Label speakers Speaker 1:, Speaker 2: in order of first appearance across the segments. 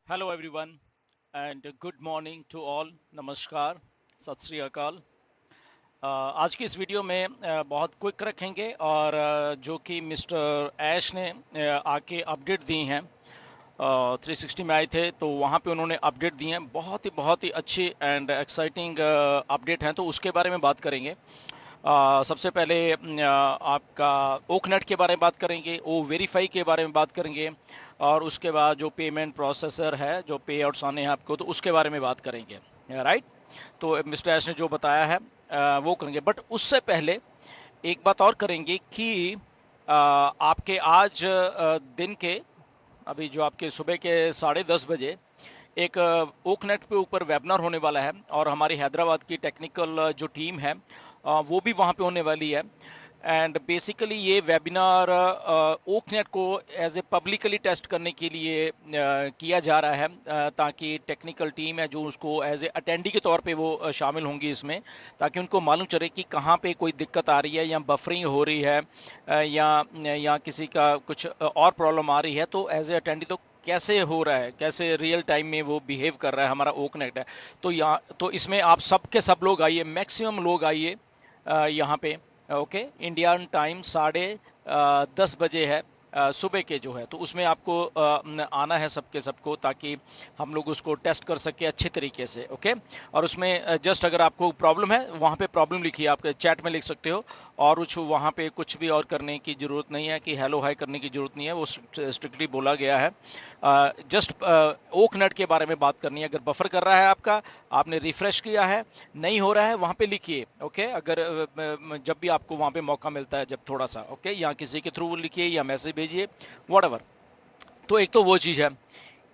Speaker 1: Hello everyone and good morning to all. नमस्कार, सत श्री अकाल। आज की इस वीडियो में बहुत क्विक रखेंगे और जो कि मिस्टर ऐश ने आके अपडेट दी हैं। 360 में आए थे तो वहाँ पे उन्होंने अपडेट दिए हैं, बहुत ही अच्छी एंड एक्साइटिंग अपडेट हैं, तो उसके बारे में बात करेंगे। सबसे पहले आपका ओकनेट के बारे में बात करेंगे, ओ वेरीफाई के बारे में बात करेंगे, और उसके बाद जो पेमेंट प्रोसेसर है, जो पे आउट्स आने हैं आपको, तो उसके बारे में बात करेंगे। राइट। तो मिस्टर एस ने जो बताया है वो करेंगे, बट उससे पहले एक बात और करेंगे कि आपके आज दिन के, अभी जो आपके सुबह के 10:30 बजे एक ओकनेट पे ऊपर वेबिनार होने वाला है, और हमारी हैदराबाद की टेक्निकल जो टीम है वो भी वहाँ पे होने वाली है। एंड बेसिकली ये वेबिनार ओकनेट को एज ए पब्लिकली टेस्ट करने के लिए किया जा रहा है, ताकि टेक्निकल टीम है जो उसको एज ए अटेंडी के तौर पे वो शामिल होंगी इसमें, ताकि उनको मालूम चले कि कहाँ पे कोई दिक्कत आ रही है, या बफरिंग हो रही है, या किसी का कुछ और प्रॉब्लम आ रही है, तो एज ए अटेंडी तो कैसे हो रहा है, कैसे रियल टाइम में वो बिहेव कर रहा है हमारा ओकनेट है। तो यहाँ तो इसमें आप सब के सब लोग आइए, मैक्सिमम लोग आइए यहाँ पे। ओके, इंडियन टाइम 10:30 बजे है सुबह के जो है, तो उसमें आपको आना है सबके सबको, ताकि हम लोग उसको टेस्ट कर सके अच्छे तरीके से। ओके, और उसमें जस्ट अगर आपको प्रॉब्लम है, वहाँ पे प्रॉब्लम लिखिए, आप चैट में लिख सकते हो, और वहाँ पे कुछ भी और करने की ज़रूरत नहीं है, कि हेलो हाय करने की ज़रूरत नहीं है, वो स्ट्रिक्टली बोला गया है। जस्ट ओक नट के बारे में बात करनी है। अगर बफर कर रहा है आपका, आपने रिफ्रेश किया है, नहीं हो रहा है, वहाँ पे लिखिए। ओके, अगर जब भी आपको वहाँ पे मौका मिलता है, जब थोड़ा सा, ओके, या किसी के थ्रू लिखिए या मैसेज भेजिए, व्हाटएवर। तो एक तो वो चीज़ है।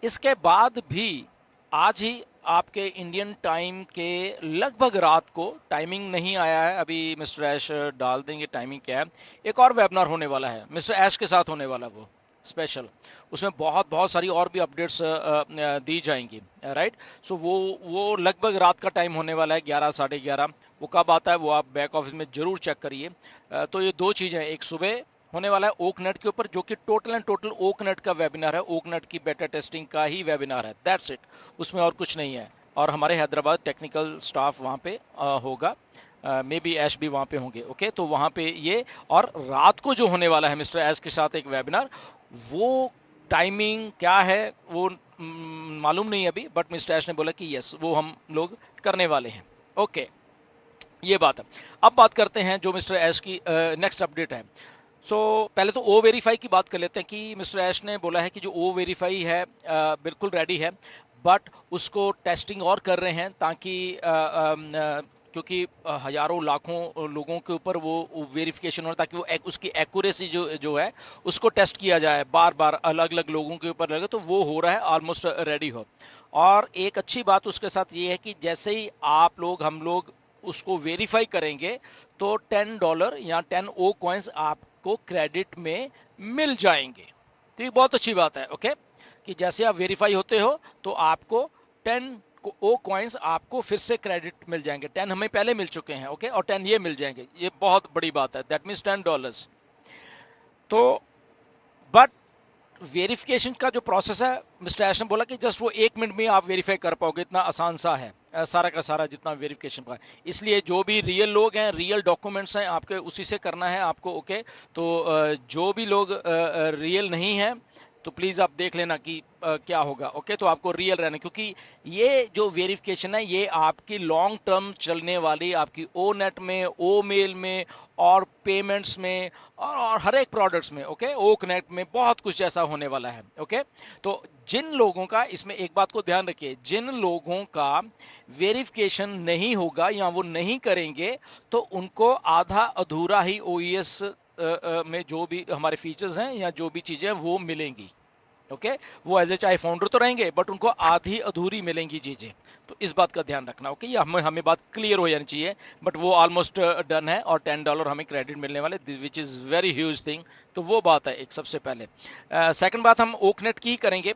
Speaker 1: इसके बाद भी आज ही आपके इंडियन टाइम के लगभग रात को, टाइमिंग नहीं आया है अभी, मिस्टर ऐश डाल देंगे टाइमिंग क्या है, एक और वेबिनार होने वाला है, मिस्टर ऐश के साथ होने वाला है वो स्पेशल। उसमें बहुत बहुत सारी और भी अपडेट्स दी जाएंगी। राइट। सो वो लगभग रात का टाइम होने वाला है, 11 11:30। वो कब आता है वो आप बैक ऑफिस में जरूर चेक करिए। तो ये दो चीज़ें हैं, एक सुबह होने वाला है ओकनेट के ऊपर, जो कि टोटल एंड टोटल ओकनेट का वेबिनार है, ओकनेट की बेटा टेस्टिंग का ही वेबिनार है, दैट्स इट, उसमें और कुछ नहीं है। और हमारे हैदराबाद टेक्निकल स्टाफ वहाँ पे होगा, मे बी ऐश भी वहाँ पे होंगे। ओके, तो वहाँ पे ये, और रात को जो होने वाला है मिस्टर ऐश के साथ एक वेबिनार, वो टाइमिंग क्या है वो मालूम नहीं अभी, बट मिस्टर ऐश ने बोला कि यस, वो हम लोग करने वाले हैं। ओके, ये बात है। अब बात करते हैं जो मिस्टर ऐश की नेक्स्ट अपडेट है। पहले तो ओ वेरीफाई की बात कर लेते हैं, कि मिस्टर ऐश ने बोला है कि जो ओ वेरीफाई है बिल्कुल रेडी है, बट उसको टेस्टिंग और कर रहे हैं, ताकि क्योंकि हजारों लाखों लोगों के ऊपर वो वेरिफिकेशन हो, ताकि वो उसकी एक्यूरेसी जो जो है उसको टेस्ट किया जाए, बार बार अलग अलग लोगों के ऊपर लगे, तो वो हो रहा है, ऑलमोस्ट रेडी हो। और एक अच्छी बात उसके साथ ये है कि जैसे ही आप लोग, हम लोग उसको वेरीफाई करेंगे, तो $10 या 10 ओ कॉइन्स आपको क्रेडिट में मिल जाएंगे। तो ये बहुत अच्छी बात है। ओके, कि जैसे आप वेरीफाई होते हो, तो आपको 10 ओ कॉइन्स आपको फिर से क्रेडिट मिल जाएंगे। 10 हमें पहले मिल चुके हैं, ओके, और 10 ये मिल जाएंगे। ये बहुत बड़ी बात है, दैट मीन्स $10। तो बट वेरिफिकेशन का जो प्रोसेस है, मिस्टर ऐश ने बोला कि जस्ट वो 1 मिनट में आप वेरीफाई कर पाओगे, इतना आसान सा है सारा का सारा जितना वेरिफिकेशन का। इसलिए जो भी रियल लोग हैं, रियल डॉक्यूमेंट्स हैं आपके, उसी से करना है आपको। ओके, तो जो भी लोग रियल नहीं है, तो प्लीज़ आप देख लेना कि क्या होगा। ओके, तो आपको रियल रहना, क्योंकि ये जो वेरिफिकेशन है, ये आपकी लॉन्ग टर्म चलने वाली, आपकी ओ नेट में, ओ मेल में, और पेमेंट्स में, और हर एक प्रोडक्ट्स में, ओके, ओ कनेक्ट में बहुत कुछ ऐसा होने वाला है। ओके, तो जिन लोगों का, इसमें एक बात को ध्यान रखिए, जिन लोगों का वेरिफिकेशन नहीं होगा या वो नहीं करेंगे, तो उनको आधा अधूरा ही ओईएस में जो भी हमारे फीचर्स हैं या जो भी चीजें वो मिलेंगी। ओके, वो एज ए चाहे फाउंडर तो रहेंगे, बट उनको आधी अधूरी मिलेंगी चीजें। तो इस बात का ध्यान रखना। ओके, ये हमें हमें बात क्लियर हो जानी चाहिए। बट वो ऑलमोस्ट डन है, और $10 हमें क्रेडिट मिलने वाले, which is very huge thing. तो वो बात है एक सबसे पहले। सेकंड बात हम ओकनेट की ही करेंगे।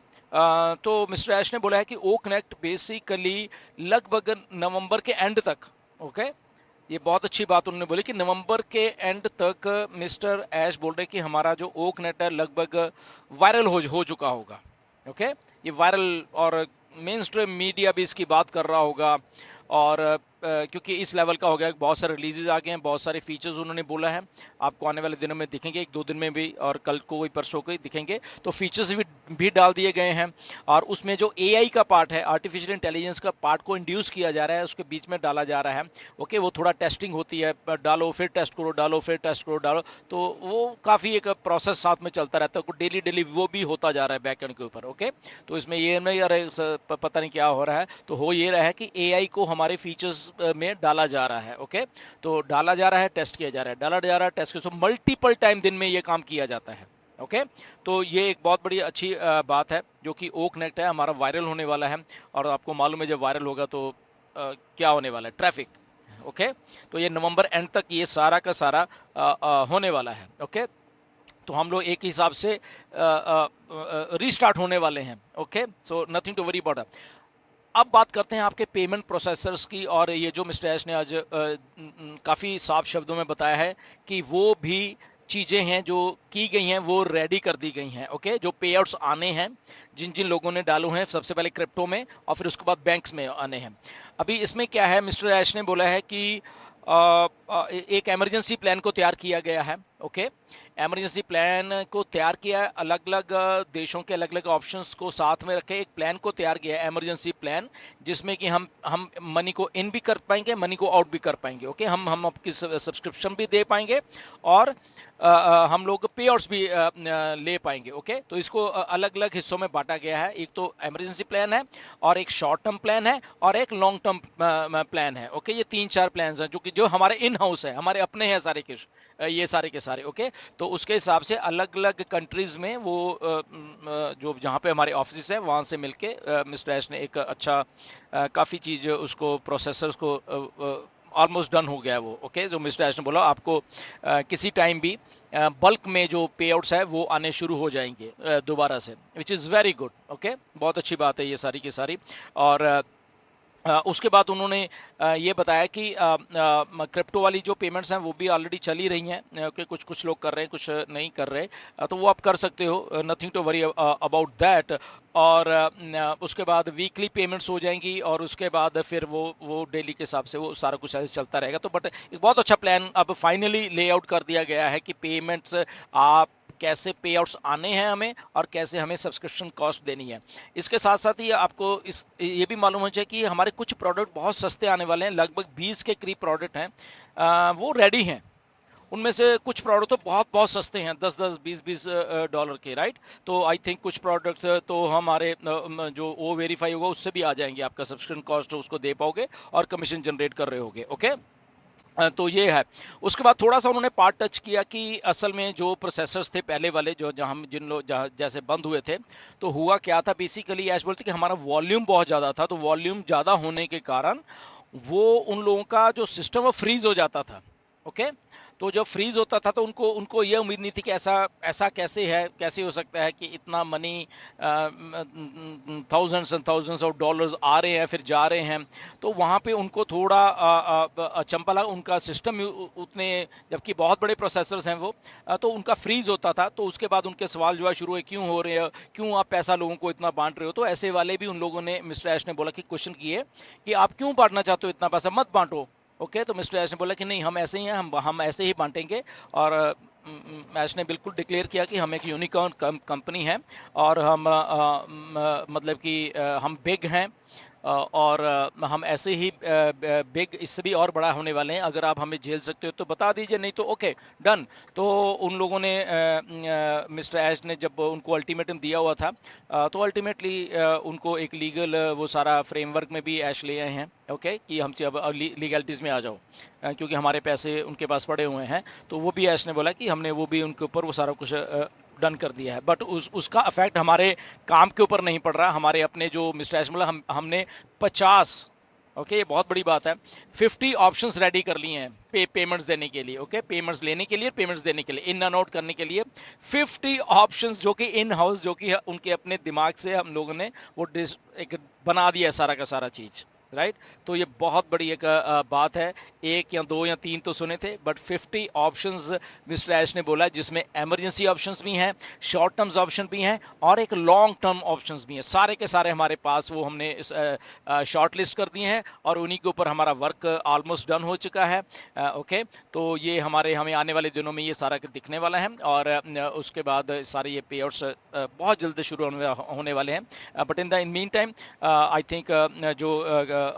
Speaker 1: तो मिस्टर ऐश ने बोला है कि ओकनेट बेसिकली लगभग नवंबर के एंड तक, ओके, ये बहुत अच्छी बात उन्होंने बोली कि नवंबर के एंड तक मिस्टर ऐश बोल रहे कि हमारा जो ओक नेट है लगभग वायरल हो चुका होगा। ओके। ये वायरल और मेन स्ट्रीम मीडिया भी इसकी बात कर रहा होगा, और क्योंकि इस लेवल का हो गया, बहुत सारे रिलीजेस आ गए हैं, बहुत सारे फीचर्स उन्होंने बोला है, आपको आने वाले दिनों में दिखेंगे, एक दो दिन में भी, और कल को कोई परसों को दिखेंगे। तो फीचर्स भी डाल दिए गए हैं, और उसमें जो एआई का पार्ट है, आर्टिफिशियल इंटेलिजेंस का पार्ट को इंड्यूस किया जा रहा है, उसके बीच में डाला जा रहा है। ओके, वो थोड़ा टेस्टिंग होती है, डालो फिर टेस्ट करो, डालो फिर टेस्ट करो, डालो, तो वो काफ़ी एक प्रोसेस साथ में चलता रहता है, डेली डेली वो भी होता जा रहा है बैकएंड के ऊपर। ओके, तो इसमें ये नहीं यार पता नहीं क्या हो रहा है, तो हो ये रहा है कि एआई को हमारे फीचर्स में डाला जा रहा है। ओके, तो डाला जा रहा है, टेस्ट किया जा रहा है, डाला जा रहा है, टेस्ट किया, मल्टीपल टाइम दिन में ये काम किया जाता है। ओके, तो ये एक बहुत बड़ी अच्छी बात है, जो कि ओ कनेक्ट है हमारा वायरल होने वाला है, और आपको मालूम है जब वायरल होगा तो क्या होने वाला है, ट्रैफिक। ओके, तो ये नवंबर एंड तक ये सारा का सारा होने वाला है। ओके, तो हम लोग एक हिसाब से रीस्टार्ट होने वाले हैं। Okay, so nothing to worry about. अब बात करते हैं आपके पेमेंट प्रोसेसर्स की, और ये जो मिस्टर एश ने आज काफ़ी साफ शब्दों में बताया है कि वो भी चीज़ें हैं जो की गई हैं, वो रेडी कर दी गई हैं। ओके, जो पे आउट्स आने हैं, जिन जिन लोगों ने डालो हैं, सबसे पहले क्रिप्टो में और फिर उसके बाद बैंक्स में आने हैं। अभी इसमें क्या है, मिस्टर एश ने बोला है कि एक इमरजेंसी प्लान को तैयार किया गया है। ओके, इमरजेंसी प्लान को तैयार किया है, अलग अलग देशों के अलग अलग ऑप्शंस को साथ में रखे एक प्लान को तैयार किया है, इमरजेंसी प्लान, जिसमें कि हम मनी को इन भी कर पाएंगे, मनी को आउट भी कर पाएंगे। ओके, हम आपकी सब्सक्रिप्शन भी दे पाएंगे, और हम लोग पे आउट्स भी ले पाएंगे। ओके, तो इसको अलग अलग हिस्सों में बांटा गया है, एक तो इमरजेंसी प्लान है, और एक शॉर्ट टर्म प्लान है, और एक लॉन्ग टर्म प्लान है। ओके, ये 3-4 प्लान हैं जो हमारे इन हाउस है, हमारे अपने हैं सारे के ये सारे के सारे। ओके, तो उसके हिसाब से अलग अलग कंट्रीज में वो जो जहाँ पे हमारे ऑफिस है वहाँ से मिलके मिस्टर एश ने एक अच्छा काफ़ी चीज़ उसको प्रोसेसर्स को ऑलमोस्ट डन हो गया है वो। ओके, जो मिस्टर एश ने बोला आपको किसी टाइम भी बल्क में जो पे आउट्स है वो आने शुरू हो जाएंगे दोबारा से, which is very good. Okay, बहुत अच्छी बात है ये सारी की सारी। और उसके बाद उन्होंने ये बताया कि क्रिप्टो वाली जो पेमेंट्स हैं वो भी ऑलरेडी चली रही हैं, कि कुछ कुछ लोग कर रहे हैं, कुछ नहीं कर रहे, तो वो आप कर सकते हो, nothing to worry about that. और उसके बाद वीकली पेमेंट्स हो जाएंगी, और उसके बाद फिर वो डेली के हिसाब से वो सारा कुछ ऐसे चलता रहेगा। तो बट एक बहुत अच्छा प्लान अब फाइनली लेआउट कर दिया गया है कि पेमेंट्स आप कैसे पे आउट्स आने हैं हमें, और कैसे हमें सब्सक्रिप्शन कॉस्ट देनी है। इसके साथ साथ ही आपको ये भी मालूम होना चाहिए कि हमारे कुछ प्रोडक्ट बहुत सस्ते आने वाले हैं, लगभग 20 के करीब प्रोडक्ट हैं, वो रेडी हैं। उनमें से कुछ प्रोडक्ट तो बहुत बहुत सस्ते हैं, 10-10 20-20 डॉलर के, राइट। तो आई थिंक कुछ प्रोडक्ट्स तो हमारे जो वो वेरीफाई होगा उससे भी आ जाएंगे, आपका सब्सक्रिप्शन कॉस्ट उसको दे पाओगे और कमीशन जनरेट कर रहे होगे। ओके, तो ये है। उसके बाद थोड़ा सा उन्होंने पार्ट टच किया कि असल में जो प्रोसेसर्स थे पहले वाले, जो जहाँ जिन लोग जैसे बंद हुए थे, तो हुआ क्या था बेसिकली, ऐसे बोलते कि हमारा वॉल्यूम बहुत ज़्यादा था, तो वॉल्यूम ज़्यादा होने के कारण वो उन लोगों का जो सिस्टम वो फ्रीज हो जाता था। ओके, तो जब फ्रीज होता था तो उनको उनको ये उम्मीद नहीं थी कि ऐसा ऐसा कैसे हो सकता है कि इतना money thousands and thousands of dollars आ रहे हैं फिर जा रहे हैं। तो वहाँ पे उनको थोड़ा अचंभा लगा, उनका सिस्टम उतने, जबकि बहुत बड़े प्रोसेसर्स हैं वो, तो उनका फ्रीज होता था। तो उसके बाद उनके सवाल जो है शुरू हुए, क्यों हो रहे हैं, क्यों आप पैसा लोगों को इतना बांट रहे हो। तो ऐसे वाले भी उन लोगों ने, मिस्टर ऐश ने बोला कि क्वेश्चन किए कि आप क्यों बांटना चाहते हो, इतना पैसा मत बांटो। ओके, तो मिस्टर ऐश ने बोला कि नहीं, हम ऐसे ही हैं, हम ऐसे ही बांटेंगे। और ऐश ने बिल्कुल डिक्लेयर किया कि हम एक यूनिकॉर्न कंपनी है, और हम मतलब कि हम बिग हैं, और हम ऐसे ही बिग, इससे भी और बड़ा होने वाले हैं। अगर आप हमें झेल सकते हो तो बता दीजिए, नहीं तो ओके डन। तो उन लोगों ने मिस्टर ऐश ने जब उनको अल्टीमेटम दिया हुआ था, तो अल्टीमेटली उनको एक लीगल वो सारा फ्रेमवर्क में भी ऐश ले आए हैं। ओके, कि हमसे अब लीगलिटीज़ में आ जाओ, क्योंकि हमारे पैसे उनके पास पड़े हुए हैं। तो वो भी ऐश ने बोला कि हमने वो भी उनके ऊपर वो सारा कुछ डन कर दिया है, बट उसका इफेक्ट हमारे काम के ऊपर नहीं पड़ रहा। हमारे अपने जो मिस्टर ऐश बोला, हमने 50, ओके, ये बहुत बड़ी बात है, 50 ऑप्शंस रेडी कर लिए हैं पेमेंट्स देने के लिए। ओके, पेमेंट्स लेने के लिए, पेमेंट्स देने के लिए, इन एंड आउट करने के लिए 50 ऑप्शंस, जो कि इन हाउस, जो कि उनके अपने दिमाग से हम लोगों ने वो एक बना दिया है सारा का सारा चीज़। राइट। तो ये बहुत बड़ी एक बात है। एक या दो या तीन तो सुने थे, बट 50 ऑप्शंस मिस्टर ऐश ने बोला, जिसमें इमरजेंसी ऑप्शंस भी हैं, शॉर्ट टर्म्स ऑप्शन भी हैं और एक लॉन्ग टर्म ऑप्शंस भी हैं। सारे के सारे हमारे पास वो हमने शॉर्ट लिस्ट कर दिए हैं और उन्हीं के ऊपर हमारा वर्क ऑलमोस्ट डन हो चुका है। ओके, तो ये हमें आने वाले दिनों में ये सारा दिखने वाला है और उसके बाद सारे ये पे आउट्स बहुत जल्द शुरू होने वाले हैं। But in the in mean time I think जो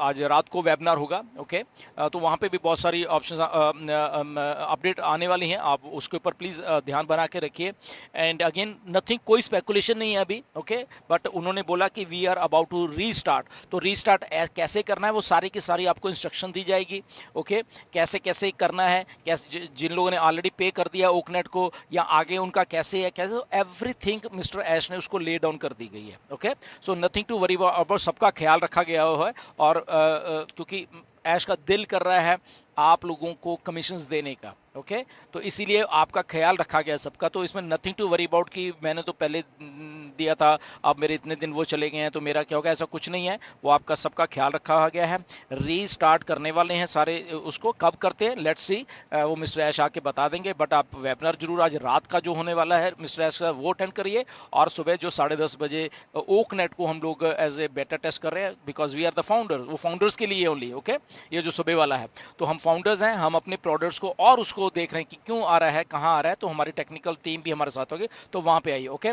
Speaker 1: आज रात को वेबिनार होगा, ओके, तो वहाँ पे भी बहुत सारी ऑप्शंस अपडेट आने वाली हैं। आप उसके ऊपर प्लीज़ ध्यान बना के रखिए। एंड अगेन नथिंग, कोई स्पेकुलेशन नहीं है अभी, ओके, बट उन्होंने बोला कि we are about to restart. तो रीस्टार्ट कैसे करना है वो सारी की सारी आपको इंस्ट्रक्शन दी जाएगी, ओके, कैसे कैसे करना है, कैसे जिन लोगों ने ऑलरेडी पे कर दिया ओकनेट को या आगे उनका कैसे है, कैसे, एवरीथिंग मिस्टर ऐश ने उसको ले डाउन कर दी गई है। Okay, so nothing to worry about, सबका ख्याल रखा गया हुआ है। और क्योंकि ऐश का दिल कर रहा है आप लोगों को कमीशंस देने का, ओके, तो इसीलिए आपका ख्याल रखा गया सबका। तो इसमें नथिंग टू वरी अबाउट कि मैंने तो पहले दिया था, अब मेरे इतने दिन वो चले गए हैं तो मेरा क्या होगा, ऐसा कुछ नहीं है। वो आपका सबका ख्याल रखा गया है। रीस्टार्ट करने वाले हैं सारे, उसको कब करते हैं लेट्स सी, वो मिस्टर ऐश आके बता देंगे। बट आप वेबिनार जरूर आज रात का जो होने वाला है मिस्टर ऐश का, वो अटेंड करिए। और सुबह जो 10:30 बजे ओक नेट को हम लोग एज ए बेटा टेस्ट कर रहे हैं, because we are the founder, वो फाउंडर्स के लिए ओनली, ओके, ये जो सुबह वाला है। तो हम फाउंडर्स हैं, हम अपने प्रोडक्ट्स को और उसको देख रहे हैं कि क्यों आ रहा है, कहाँ आ रहा है, तो हमारी टेक्निकल टीम भी हमारे साथ होगी, तो वहाँ पे आइए, okay.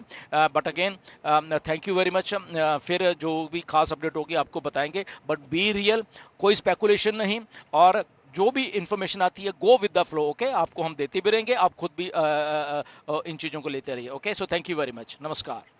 Speaker 1: But again thank you very much. फिर जो भी खास अपडेट होगी आपको बताएंगे, बट बी रियल, कोई स्पेकुलेशन नहीं। और जो भी इंफॉर्मेशन आती है go with the flow, okay, आपको हम देते भी रहेंगे, आप खुद भी इन चीज़ों को लेते रहिए, okay. So thank you very much, नमस्कार।